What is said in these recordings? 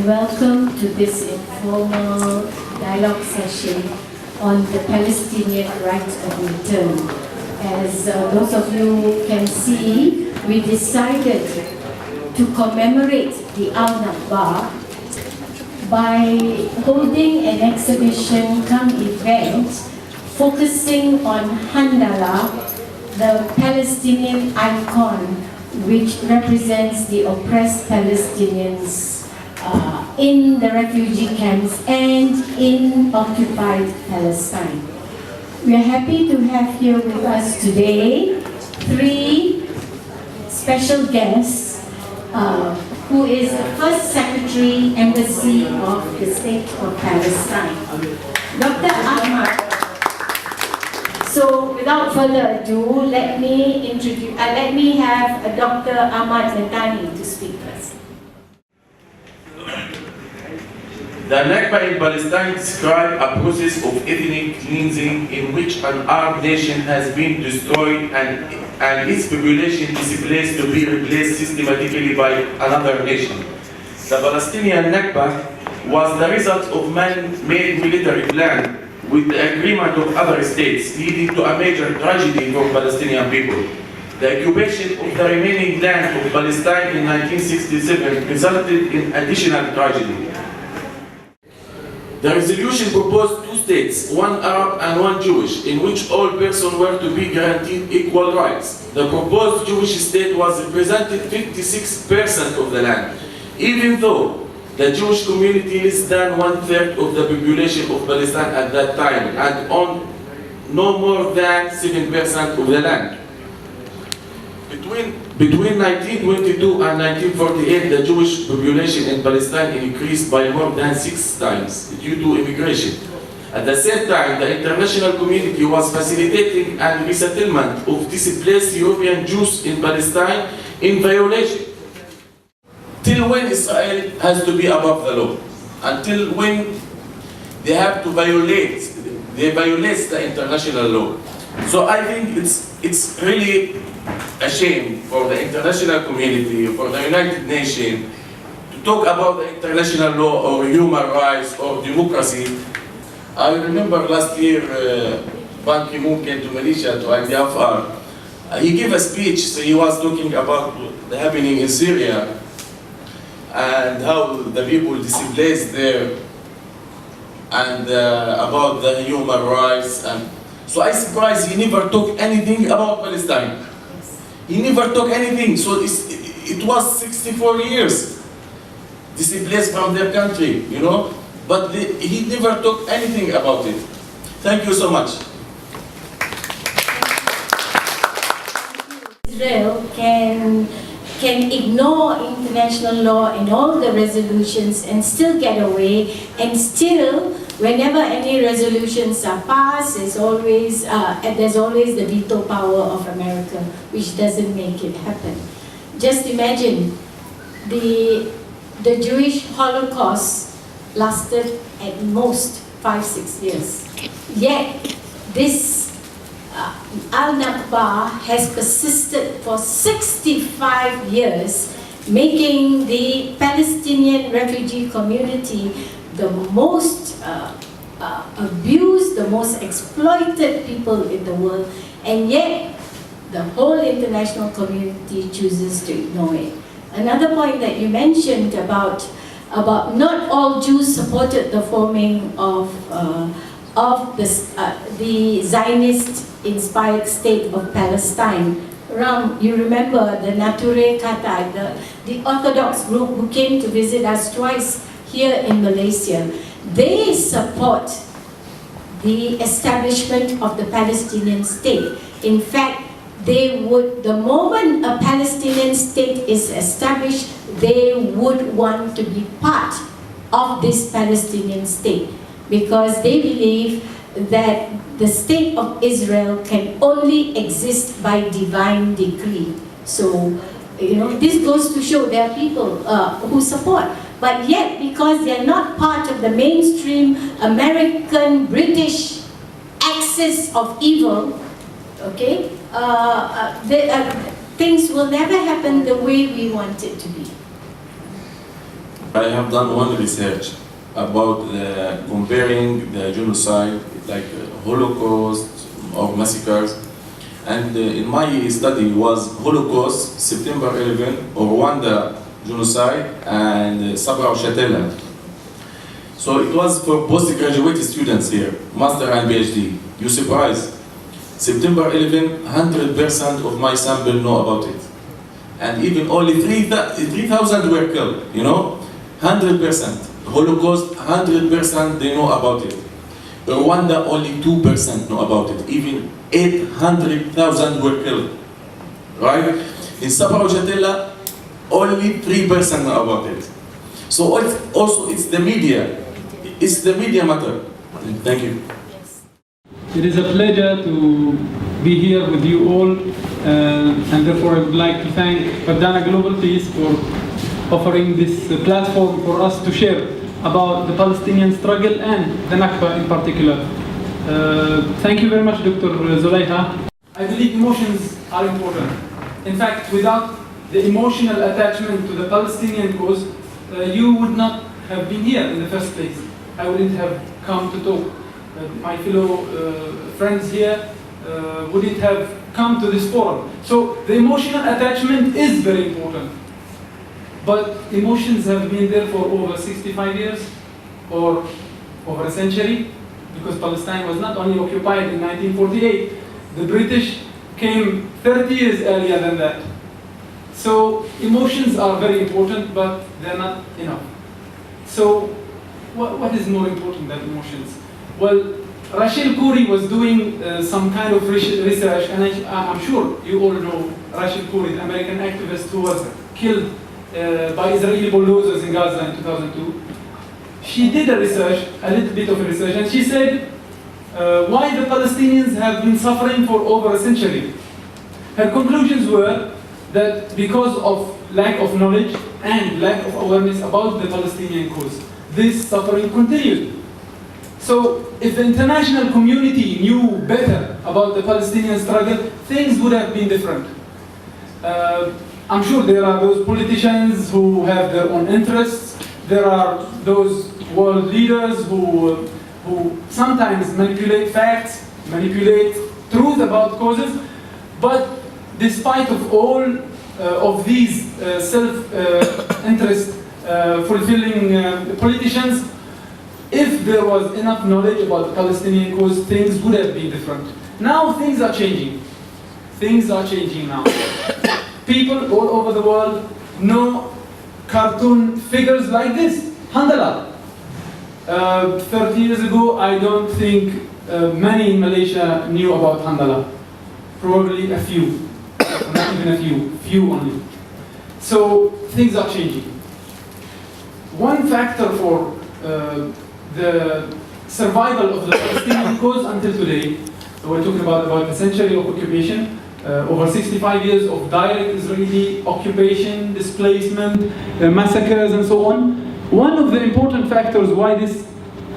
and welcome to this informal dialogue session on the Palestinian right of return. As those of you can see, we decided to commemorate the Al-Nakba by holding an exhibition cum event focusing on Handala, the Palestinian icon which represents the oppressed Palestinians in the refugee camps and in occupied Palestine. We are happy to have here with us today three special guests who is the First Secretary Embassy of the State of Palestine, Dr. Ahmed. So, without further ado, let me have Dr. Ahmed Metani to speak first. The Nakba in Palestine describes a process of ethnic cleansing in which an armed nation has been destroyed and its population displaced to be replaced systematically by another nation. The Palestinian Nakba was the result of man-made military plan with the agreement of other states, leading to a major tragedy for Palestinian people. The occupation of the remaining land of Palestine in 1967 resulted in additional tragedy. The resolution proposed two states, one Arab and one Jewish, in which all persons were to be guaranteed equal rights. The proposed Jewish state was represented 56% of the land, even though the Jewish community less than 1/3 of the population of Palestine at that time and owned no more than 7% of the land. Between 1922 and 1948, the Jewish population in Palestine increased by more than 6 times due to immigration. At the same time, the international community was facilitating and resettlement of displaced European Jews in Palestine in violation. Till when Israel has to be above the law? Until when they have to violate the international law? So I think it's really a shame for the international community, for the United Nations, to talk about the international law or human rights or democracy. I remember last year Ban Ki-moon came to Malaysia to IDFR. He gave a speech, so he was talking about the happening in Syria and how the people displaced there, and about the human rights. And so I surprised he never talked anything about Palestine. He never talked anything. So it was 64 years displaced from their country, you know, but he never talked anything about it. Thank you so much. Israel can ignore international law and all the resolutions and still get away, and still, whenever any resolutions are passed, there's always the veto power of America, which doesn't make it happen. Just imagine, the Jewish Holocaust lasted at most 5-6 years. Yet, this Al-Nakba has persisted for 65 years, making the Palestinian refugee community the most abused, the most exploited people in the world, and yet the whole international community chooses to ignore it. Another point that you mentioned about not all Jews supported the forming of the Zionist-inspired state of Palestine. You remember the Nature Katai, the Orthodox group who came to visit us twice here in Malaysia. They support the establishment of the Palestinian state. In fact, the moment a Palestinian state is established, they would want to be part of this Palestinian state, because they believe that the state of Israel can only exist by divine decree. So, you know, this goes to show there are people who support, but yet because they're not part of the mainstream American, British axis of evil, okay, things will never happen the way we want it to be. I have done one research about comparing the genocide, like Holocaust or massacres. And in my study was Holocaust, September 11, Rwanda genocide, and Sabra Shatela. So it was for postgraduate students here, master and PhD. You surprised? September 11, 100% of my sample know about it. And even only 3,000 were killed, you know? 100%. Holocaust, 100% they know about it. Rwanda, only 2% know about it. Even 800,000 were killed, right? In Sabra Shatela, only 3% know about it. So it's the media. It's the media matter. Thank you. It is a pleasure to be here with you all, and therefore I would like to thank Perdana Global Peace for offering this platform for us to share about the Palestinian struggle and the Nakba in particular. Thank you very much, Dr. Zulaiha. I believe emotions are important. In fact, without the emotional attachment to the Palestinian cause, you would not have been here in the first place. I wouldn't have come to talk. My fellow friends here wouldn't have come to this forum. So the emotional attachment is very important. But emotions have been there for over 65 years or over a century, because Palestine was not only occupied in 1948, the British came 30 years earlier than that. So emotions are very important, but they're not enough. So what is more important than emotions? Well, Rachel Khoury was doing some kind of research, and I'm sure you all know Rachel Khoury, the American activist who was killed by Israeli bulldozers in Gaza in 2002. She did a little bit of research, and she said why the Palestinians have been suffering for over a century. Her conclusions were that because of lack of knowledge and lack of awareness about the Palestinian cause, this suffering continued. So if the international community knew better about the Palestinian struggle, things would have been different. I'm sure there are those politicians who have their own interests. There are those world leaders who sometimes manipulate facts, manipulate truth about causes. But despite of all of these self-interest fulfilling politicians, if there was enough knowledge about the Palestinian cause, things would have been different. Now things are changing. Things are changing now. People all over the world know cartoon figures like this. Handala. 30 years ago, I don't think many in Malaysia knew about Handala. Probably a few. Not even a few only. So things are changing. One factor for the survival of the Palestinian cause until today, we're talking about a century of occupation, over 65 years of direct Israeli occupation, displacement, massacres and so on. One of the important factors why this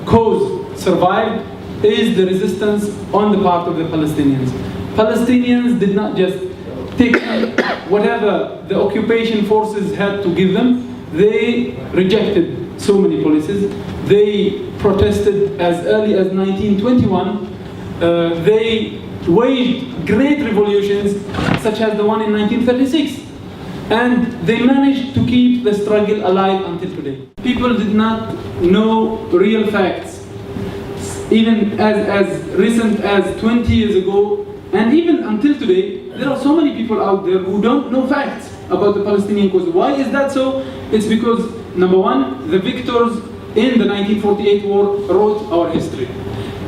cause survived is the resistance on the part of the Palestinians. Palestinians did not just take whatever the occupation forces had to give them. They rejected so many policies. They protested as early as 1921. They waged great revolutions, such as the one in 1936. And they managed to keep the struggle alive until today. People did not know real facts. Even as recent as 20 years ago, and even until today, there are so many people out there who don't know facts about the Palestinian cause. Why is that so? It's because, number one, the victors in the 1948 war wrote our history.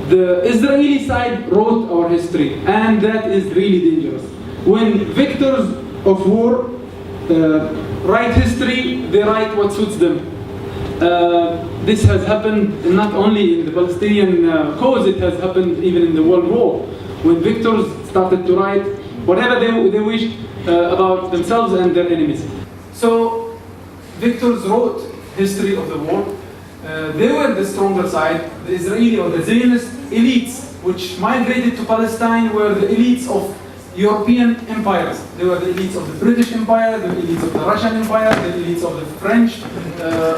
The Israeli side wrote our history, and that is really dangerous. When victors of war write history, they write what suits them. This has happened not only in the Palestinian cause, it has happened even in the World War, when victors started to write whatever they wished about themselves and their enemies. So victors wrote history of the war. They were the stronger side. The Israeli or the Zionist elites, which migrated to Palestine, were the elites of European empires. They were the elites of the British Empire, the elites of the Russian Empire, the elites of the French,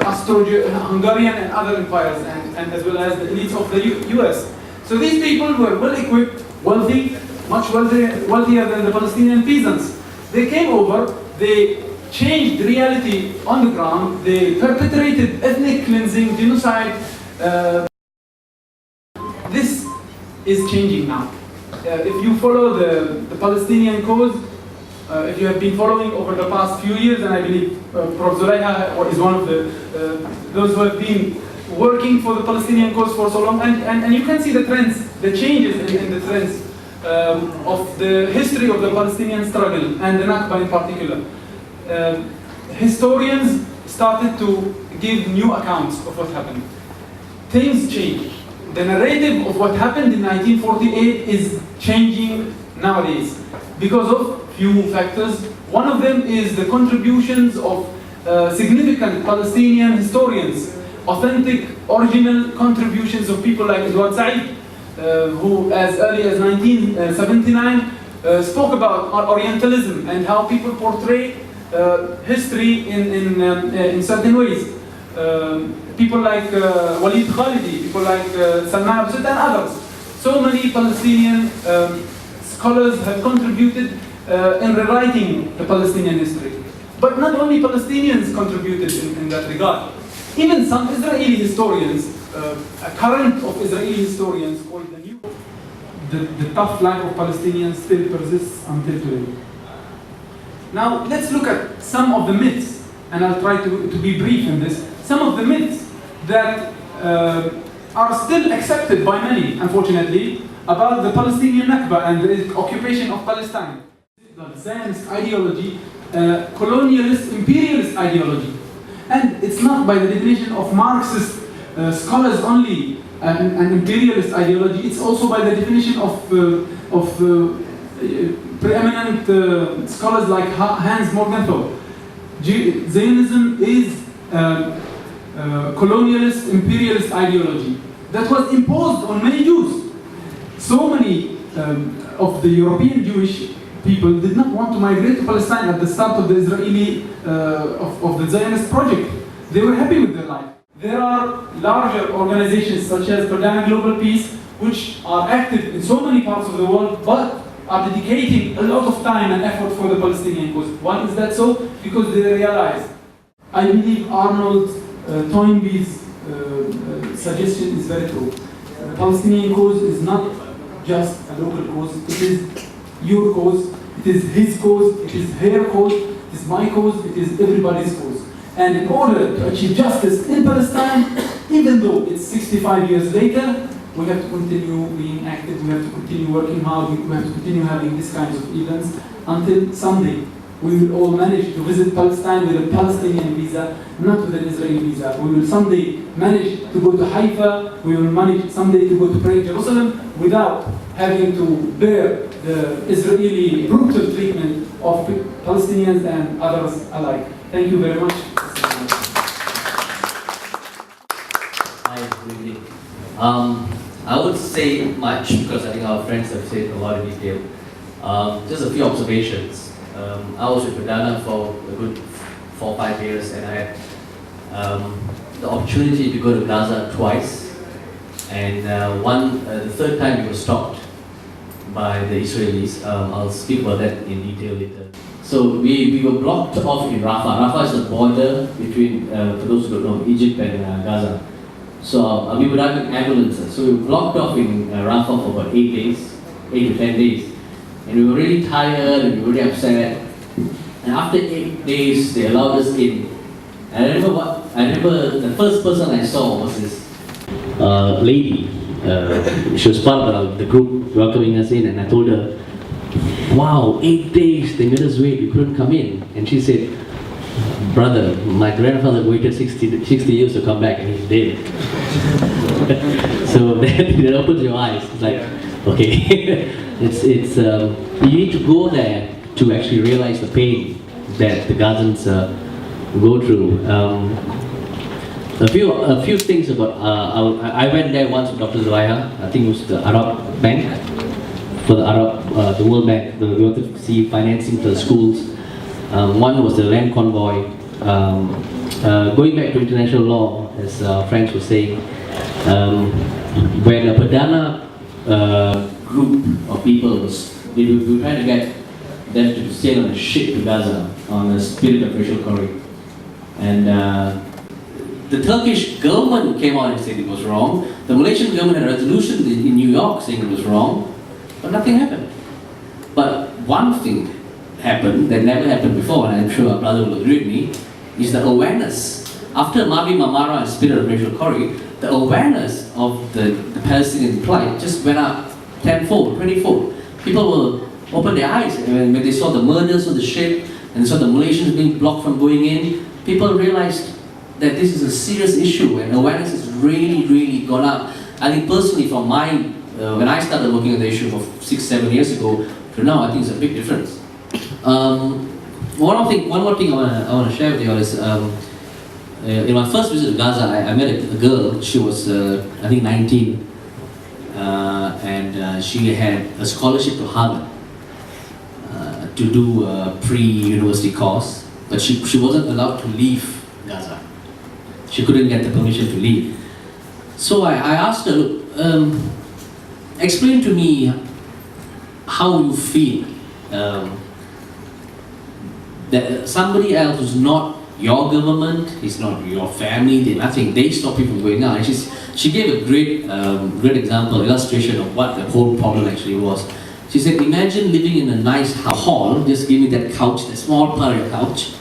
Austro-Hungarian and other empires, and as well as the elites of the US. So these people were well equipped, wealthy, much wealthier than the Palestinian peasants. They came over, they changed reality on the ground, they perpetrated ethnic cleansing, genocide. This is changing now. If you follow the Palestinian cause, if you have been following over the past few years, and I believe Prof. Zulaiha is one of those who have been working for the Palestinian cause for so long, and you can see the trends, the changes in the trends of the history of the Palestinian struggle, and the Nakba in particular. Historians started to give new accounts of what happened. Things changed. The narrative of what happened in 1948 is changing nowadays because of few factors. One of them is the contributions of significant Palestinian historians, authentic, original contributions of people like Edward Said, who as early as 1979 spoke about Orientalism and how people portray history in certain ways. People like Walid Khalidi, people like Salman Abu and others. So many Palestinian scholars have contributed in rewriting the Palestinian history. But not only Palestinians contributed in that regard. Even some Israeli historians, a current of Israeli historians called the tough life of Palestinians still persists until today. Now let's look at some of the myths, and I'll try to be brief in this. Some of the myths that are still accepted by many, unfortunately, about the Palestinian Nakba and the occupation of Palestine. The Zionist ideology, colonialist, imperialist ideology. And it's not by the definition of Marxist scholars only an imperialist ideology, it's also by the definition of preeminent scholars like Hans Morgenthau. Zionism is colonialist, imperialist ideology that was imposed on many Jews. So many of the European Jewish people did not want to migrate to Palestine at the start of the Israeli, of the Zionist project. They were happy with their life. There are larger organizations such as Perdana Global Peace, which are active in so many parts of the world, but are dedicating a lot of time and effort for the Palestinian cause. Why is that so? Because they realize. I believe Arnold Toynbee's suggestion is very true. The Palestinian cause is not just a local cause, it is your cause, it is his cause, it is her cause, it is my cause, it is everybody's cause. And in order to achieve justice in Palestine, even though it's 65 years later, we have to continue being active, we have to continue working hard, we have to continue having these kinds of events until someday we will all manage to visit Palestine with a Palestinian visa, not with an Israeli visa. We will someday manage to go to Haifa, we will manage someday to go to pray in Jerusalem without having to bear the Israeli brutal treatment of Palestinians and others alike. Thank you very much. Hi, good evening. I would say much because I think our friends have said a lot in detail. Just a few observations. I was with Perdana for a good 4 or 5 years, and I had the opportunity to go to Gaza twice. And the third time we were stopped by the Israelis. I'll speak about that in detail later. So we were blocked off in Rafah. Rafah is the border between, for those who don't know, Egypt and Gaza. So we were driving ambulances. So we were blocked off in Rafah for about 8 days, 8 to 10 days. And we were really tired and we were really upset. And after 8 days, they allowed us in. And I remember the first person I saw was this lady. She was part of the group welcoming us in, and I told her, wow, 8 days they made us wait, we couldn't come in. And she said, brother, my grandfather waited 60 years to come back and he's dead. So that opens your eyes. It's like, okay, you need to go there to actually realize the pain that the Gazans go through. A few things about, I went there once with Dr. Zulaiha, I think it was the Arab Bank, for the Arab, the World Bank. We wanted to see financing for the schools. One was the land convoy. Going back to international law, as Frank was saying, when a Perdana group of people we were trying to get them to sail on a ship to Gaza on the spirit of racial quarrel. And the Turkish government came out and said it was wrong. The Malaysian government had a resolution in New York saying it was wrong, but nothing happened. But one thing happened that never happened before, and I'm sure our brother will agree with me, is the awareness. After Mabi Mamara and Spirit of Racial Quarrel, the awareness of the Palestinian plight just went up tenfold, 20-fold. People will open their eyes when they saw the murders on the ship and saw the Malaysians being blocked from going in. People realized that this is a serious issue, and awareness has really, really gone up. I think personally, from when I started working on the issue of 6-7 years ago to now, I think it's a big difference. One more thing I want to share with you all is, in my first visit to Gaza, I met a girl. She was, I think, 19, and she had a scholarship to Harvard to do a pre-university course, but she wasn't allowed to leave Gaza. She couldn't get the permission to leave. So I asked her, look, explain to me how you feel that somebody else who's not your government, is not your family, they stop you from going out. And she gave a great example, illustration of what the whole problem actually was. She said, imagine living in a nice hall, just give me that couch, that small part of your couch,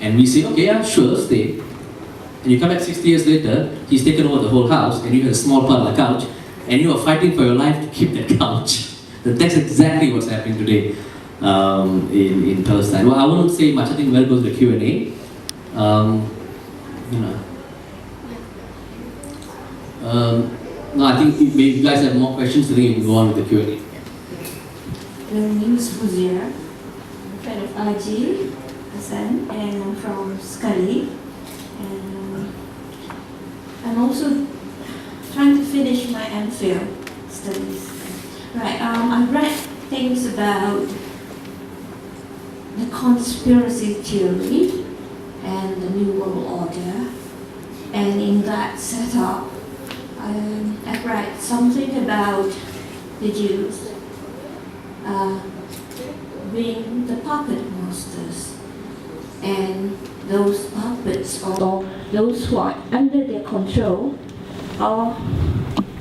and we say, okay, yeah, sure, stay. And you come back 60 years later, he's taken over the whole house, and you have a small part of the couch, and you are fighting for your life to keep that couch. That's exactly what's happening today in Palestine. Well, I won't say much. I think we'll go to the Q&A. No, I think if you guys have more questions, I think you can go on with the Q&A. My name is Fuzia, I'm a friend of Aji Hassan, and I'm from Skali. And I'm also trying to finish my MPhil studies. Right, I read things about the conspiracy theory and the New World Order, and in that setup, I read something about the Jews being the puppet masters, and those puppets, or those who are under their control, are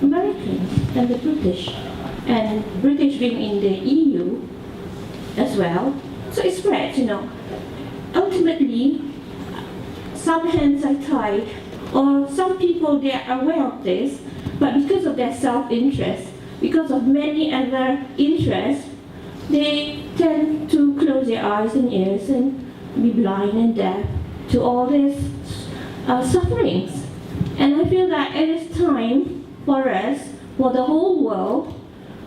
Americans and the British, and British being in the EU as well. So it spreads, Ultimately, some hands are tied, or some people, they are aware of this, but because of their self-interest, because of many other interests, they tend to close their eyes and ears and be blind and deaf to all these sufferings. And I feel that it is time for us, for the whole world,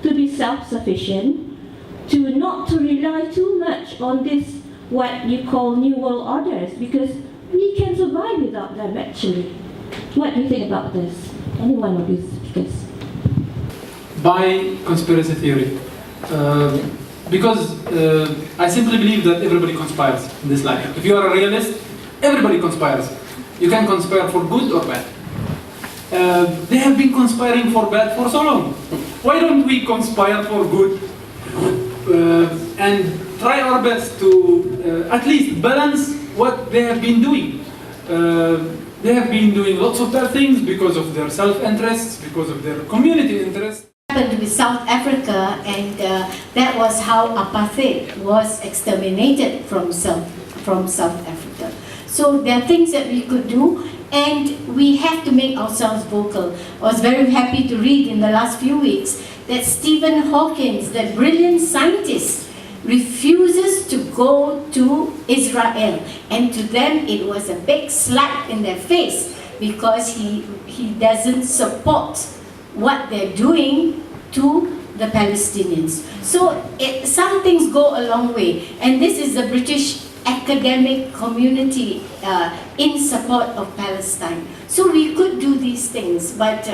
to be self-sufficient, to not to rely too much on this, what you call New World Orders, because we can survive without them actually. What do you think about this? Any one of these speakers? By conspiracy theory. Because I simply believe that everybody conspires in this life. If you are a realist, everybody conspires. You can conspire for good or bad. They have been conspiring for bad for so long. Why don't we conspire for good and try our best to at least balance what they have been doing? They have been doing lots of bad things because of their self-interests, because of their community interests. Happened with South Africa, and that was how apartheid was exterminated from South Africa. So there are things that we could do, and we have to make ourselves vocal. I was very happy to read in the last few weeks that Stephen Hawking, that brilliant scientist, refuses to go to Israel, and to them it was a big slap in their face because he doesn't support what they're doing to the Palestinians. So some things go a long way, and this is the British academic community in support of Palestine. So we could do these things, but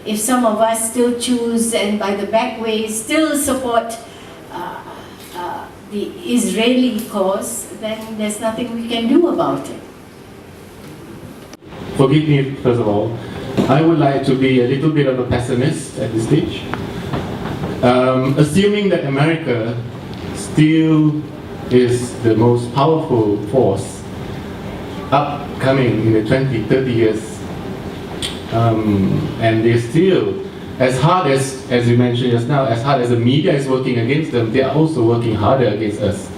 if some of us still choose and by the back way still support the Israeli cause, then there's nothing we can do about it. Forgive me, first of all. I would like to be a little bit of a pessimist at this stage. Assuming that America still is the most powerful force upcoming in the 20, 30 years, and they still, as hard as you mentioned just now, as hard as the media is working against them, they are also working harder against us.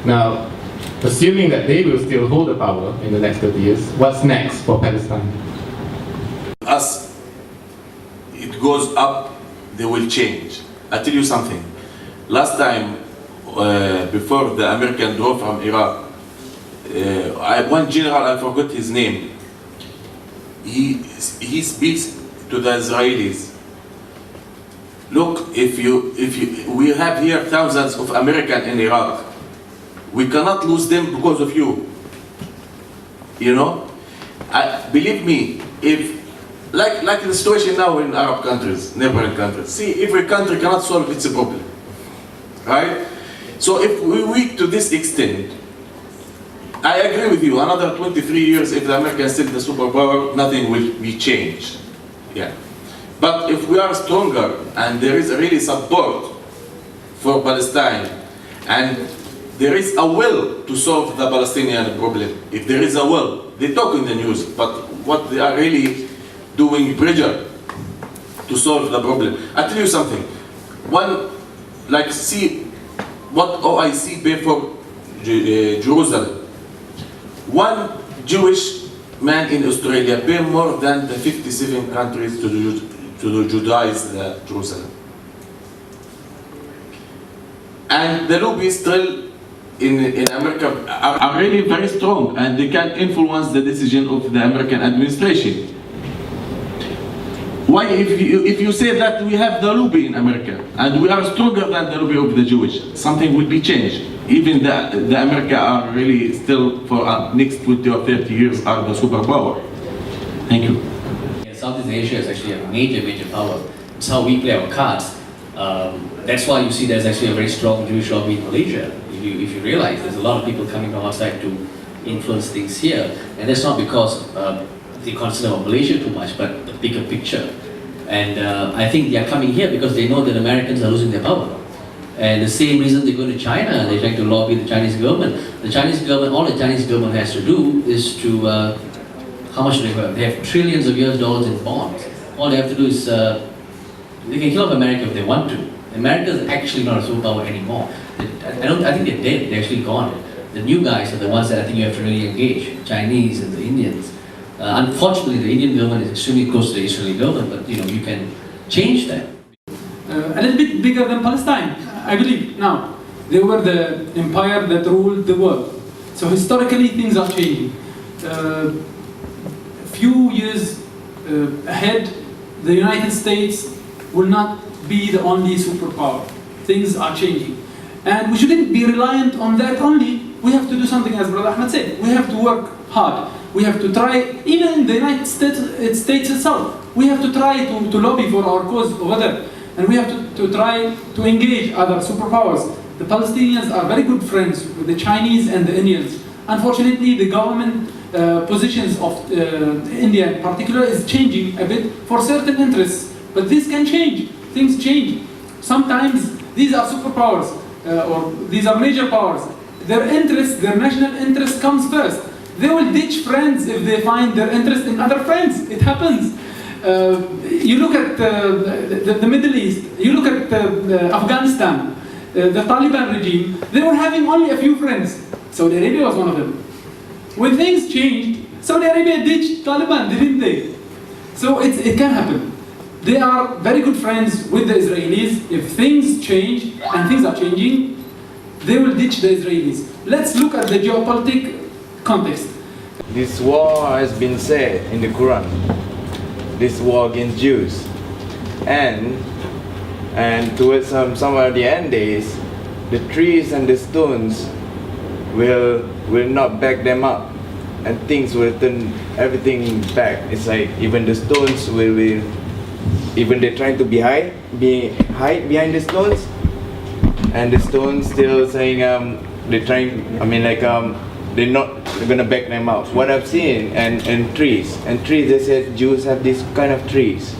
Now, assuming that they will still hold the power in the next 30 years, what's next for Palestine? As it goes up, they will change. I tell you something. Last time, before the American drove from Iraq, one general, I forgot his name, he speaks to the Israelis. Look, we have here thousands of Americans in Iraq. We cannot lose them because of you. You know, believe me, if like the situation now in Arab countries, neighboring countries. See, every country cannot solve its problem, right? So if we weak to this extent, I agree with you. Another 23 years, if the Americans still the superpower, nothing will be changed. Yeah. But if we are stronger and there is really support for Palestine and there is a will to solve the Palestinian problem, if there is a will, they talk in the news, but what they are really doing pressure to solve the problem. I tell you something. See what OIC pay for Jerusalem. One Jewish man in Australia pay more than the 57 countries to Judaize Jerusalem. And the lobbies still in America are really very strong, and they can influence the decision of the American administration. Why, if you say that we have the lobby in America and we are stronger than the lobby of the Jewish, something will be changed. Even the America are really still for next 20 or 30 years are the superpower. Thank you. Yeah, Southeast Asia is actually a major power. It's how we play our cards. That's why you see there's actually a very strong Jewish lobby in Malaysia. If you realize there's a lot of people coming from outside to influence things here, and that's not because they consider Malaysia too much, but the bigger picture. And I think they are coming here because they know that Americans are losing their power. And the same reason they go to China, they're trying to lobby the Chinese government. The Chinese government, all the Chinese government has to do is to, how much do they have? They have trillions of US dollars in bonds. All they have to do is, they can kill off America if they want to. America is actually not a superpower anymore. I think they're dead, they're actually gone. The new guys are the ones that I think you have to really engage, Chinese and the Indians. Unfortunately, the Indian government is extremely close to the Israeli government, but you can change that. A little bit bigger than Palestine, I believe. Now, they were the empire that ruled the world. So historically, things are changing. Few years ahead, the United States will not be the only superpower. Things are changing. And we shouldn't be reliant on that only. We have to do something, as Brother Ahmed said. We have to work hard. We have to try, even in the United States itself, we have to try to lobby for our cause over there. And we have to try to engage other superpowers. The Palestinians are very good friends with the Chinese and the Indians. Unfortunately, the government positions of India in particular is changing a bit for certain interests. But this can change. Things change. Sometimes these are superpowers, or these are major powers. Their interest, their national interest comes first. They will ditch friends if they find their interest in other friends. It happens. You look at the Middle East, you look at Afghanistan, the Taliban regime, they were having only a few friends. Saudi Arabia was one of them. When things changed, Saudi Arabia ditched Taliban, didn't they? So it can happen. They are very good friends with the Israelis. If things change, and things are changing, they will ditch the Israelis. Let's look at the geopolitical context. This war has been said in the Quran. This war against Jews. And towards some of the end days, the trees and the stones will not back them up. And things will turn everything back. It's like even the stones will even they're trying to hide behind the stones, and the stones still saying they're trying. I mean, like they're gonna back them out. What I've seen and trees, they said Jews have these kind of trees,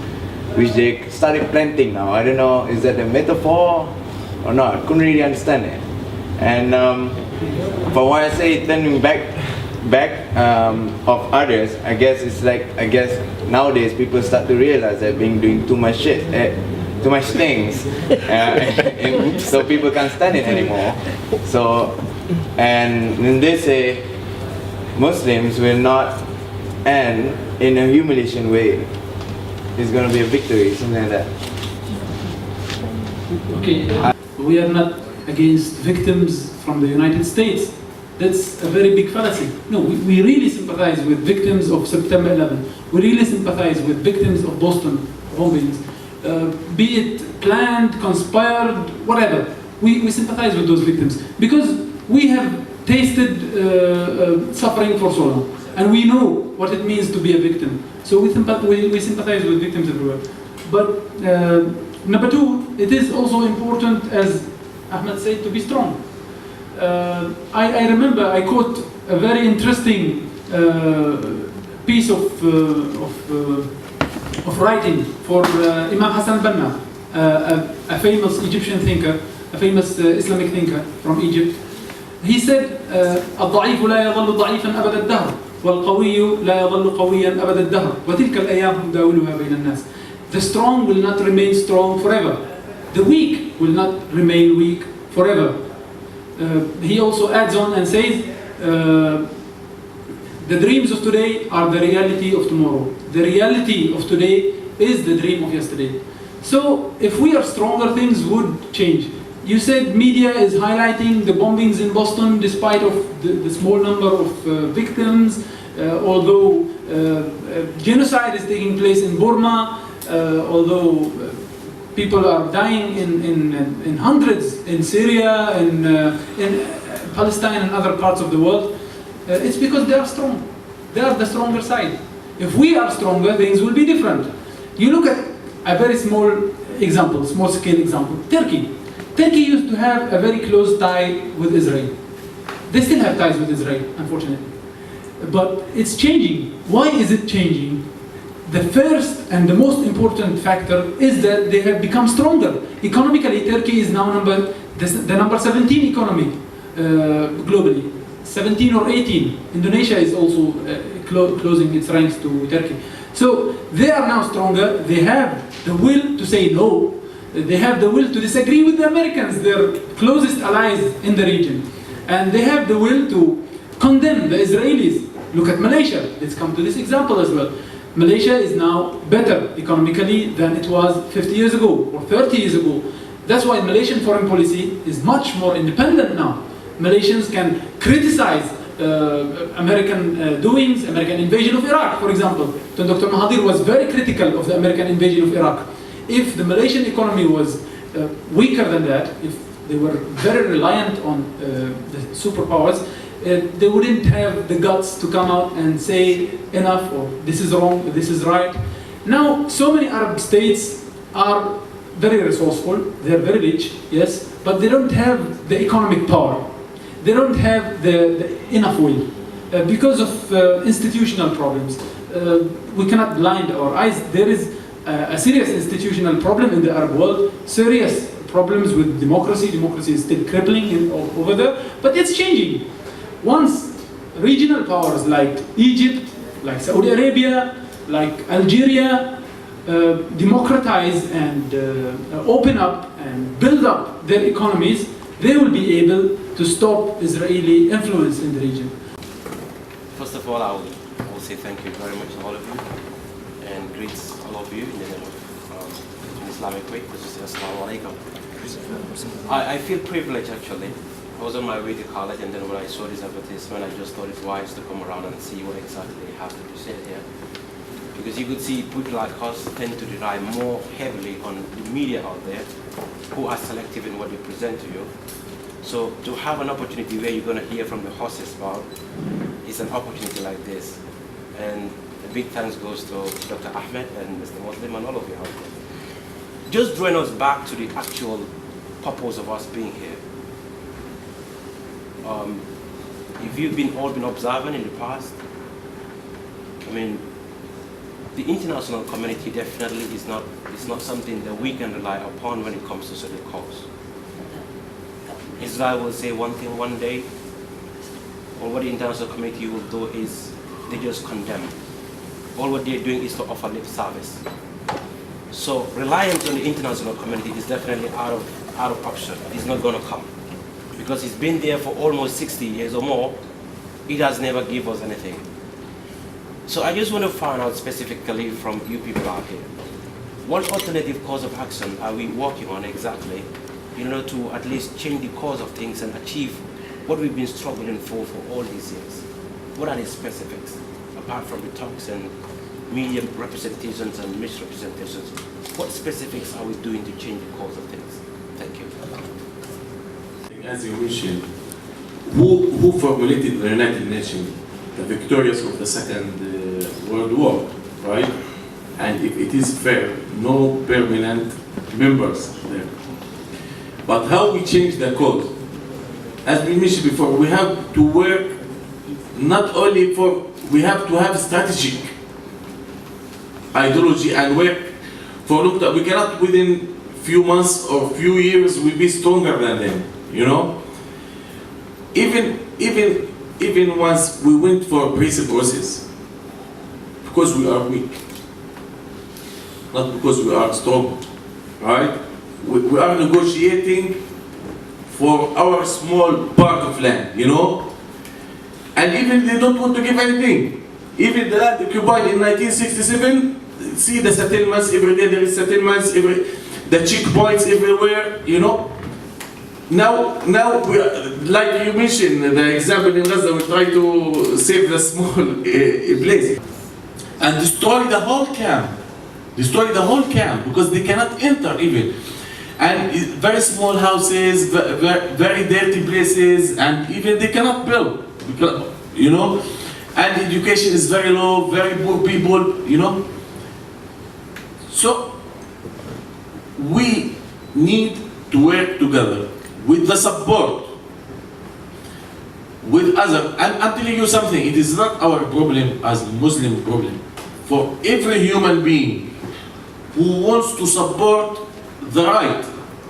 which they started planting now. I don't know, is that a metaphor or not? I couldn't really understand it. And for what I say, turning back of others, I guess it's like, nowadays people start to realize that being doing too much shit, too much things, and so people can't stand it anymore. So, and then they say Muslims will not end in a humiliation way. It's going to be a victory, something like that. Okay, we are not against victims from the United States. That's a very big fallacy. No, we really sympathize with victims of September 11. We really sympathize with victims of Boston bombings. Be it planned, conspired, whatever. We sympathize with those victims because we have tasted suffering for so long, and we know what it means to be a victim. So we sympathize with victims everywhere. But number two, it is also important, as Ahmed said, to be strong. I remember I quote a very interesting piece of writing for Imam Hassan al-Banna, a famous Egyptian thinker, a famous Islamic thinker from Egypt. He said, الضعيف لا يظل ضعيفا أبد الدهر والقوي لا يظل قويا أبد الدهر وتلك الأيام نداولها بين الناس. The strong will not remain strong forever. The weak will not remain weak forever. He also adds on and says, the dreams of today are the reality of tomorrow. The reality of today is the dream of yesterday. So if we are stronger, things would change. You said media is highlighting the bombings in Boston despite of the small number of victims, although genocide is taking place in Burma, although people are dying in hundreds in Syria, in Palestine and other parts of the world. It's because they are strong. They are the stronger side. If we are stronger, things will be different. You look at a very small example, small scale example, Turkey. Turkey used to have a very close tie with Israel. They still have ties with Israel, unfortunately. But it's changing. Why is it changing? The first and the most important factor is that they have become stronger. Economically, Turkey is now the number 17 economy globally. 17 or 18. Indonesia is also closing its ranks to Turkey. So they are now stronger. They have the will to say no. They have the will to disagree with the Americans, their closest allies in the region. And they have the will to condemn the Israelis. Look at Malaysia. Let's come to this example as well. Malaysia is now better economically than it was 50 years ago or 30 years ago. That's why Malaysian foreign policy is much more independent now. Malaysians can criticize American doings, American invasion of Iraq, for example. So Dr. Mahathir was very critical of the American invasion of Iraq. If the Malaysian economy was weaker than that, if they were very reliant on the superpowers, they wouldn't have the guts to come out and say enough, or this is wrong, this is right. Now, so many Arab states are very resourceful, they're very rich, yes, but they don't have the economic power. They don't have the enough will because of institutional problems. We cannot blind our eyes. There is a serious institutional problem in the Arab world, serious problems with democracy. Democracy is still crippling over there, but it's changing. Once regional powers like Egypt, like Saudi Arabia, like Algeria democratize and open up and build up their economies, they will be able to stop Israeli influence in the region. First of all, I will say thank you very much to all of you and greet all of you in the name of an Islamic way, which is Assalamu alaikum. I feel privileged actually. I was on my way to college, and then when I saw this advertisement, I just thought it's wise to come around and see what exactly they have to present here. Because you could see people like us tend to rely more heavily on the media out there, who are selective in what they present to you. So to have an opportunity where you're going to hear from the horse's mouth is an opportunity like this. And a big thanks goes to Dr. Ahmed and Mr. Muslim and all of you out there. Just drawing us back to the actual purpose of us being here. If you've all been observing in the past, I mean, the international community definitely is not something that we can rely upon when it comes to certain cause. Israel will say one thing one day, or what the international community will do is they just condemn. All what they're doing is to offer lip service. So reliance on the international community is definitely out of option. It's not going to come. Because it's been there for almost 60 years or more, it has never given us anything. So I just want to find out specifically from you people out here, what alternative course of action are we working on exactly in order to at least change the course of things and achieve what we've been struggling for all these years? What are the specifics, apart from the talks and media representations and misrepresentations? What specifics are we doing to change the course of things? Thank you. As you mentioned, who formulated the United Nations? The victorious of the Second World War, right? And if it is fair, no permanent members there. But how we change the cause? As we mentioned before, we have to work not only for, we have to have strategic ideology and work for long term. We cannot within few months or few years we'll be stronger than them, you know? Even once we went for peace process, because we are weak, not because we are strong, right? We are negotiating for our small part of land, you know? And even they don't want to give anything. Even the land occupied in 1967, see the settlements every day, there is settlements, the checkpoints everywhere, you know? Now we are, like you mentioned, the example in Gaza, we try to save the small place and destroy the whole camp. Destroy the whole camp because they cannot enter even. And very small houses, very dirty places, and even they cannot build, you know. And education is very low, very poor people, you know. So we need to work together with the support, with others. And I'm telling you something, it is not our problem as a Muslim problem. For every human being who wants to support the right,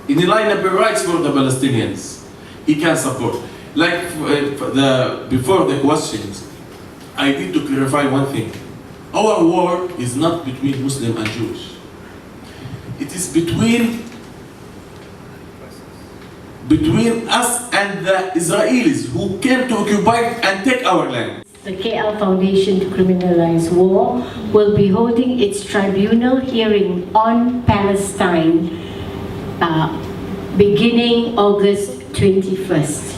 inalienable rights for the Palestinians, he can support. Like before the questions, I need to clarify one thing. Our war is not between Muslim and Jewish. It is between us and the Israelis who came to occupy and take our land. The KL Foundation to Criminalize War will be holding its tribunal hearing on Palestine beginning August 21st.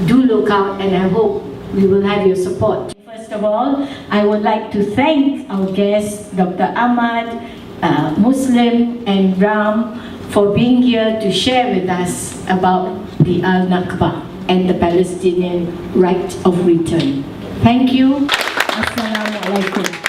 Do look out, and I hope we will have your support. First of all, I would like to thank our guests, Dr. Ahmad, Muslim and Ram, for being here to share with us about the Al-Nakba and the Palestinian right of return. Thank you. Assalamu alaikum.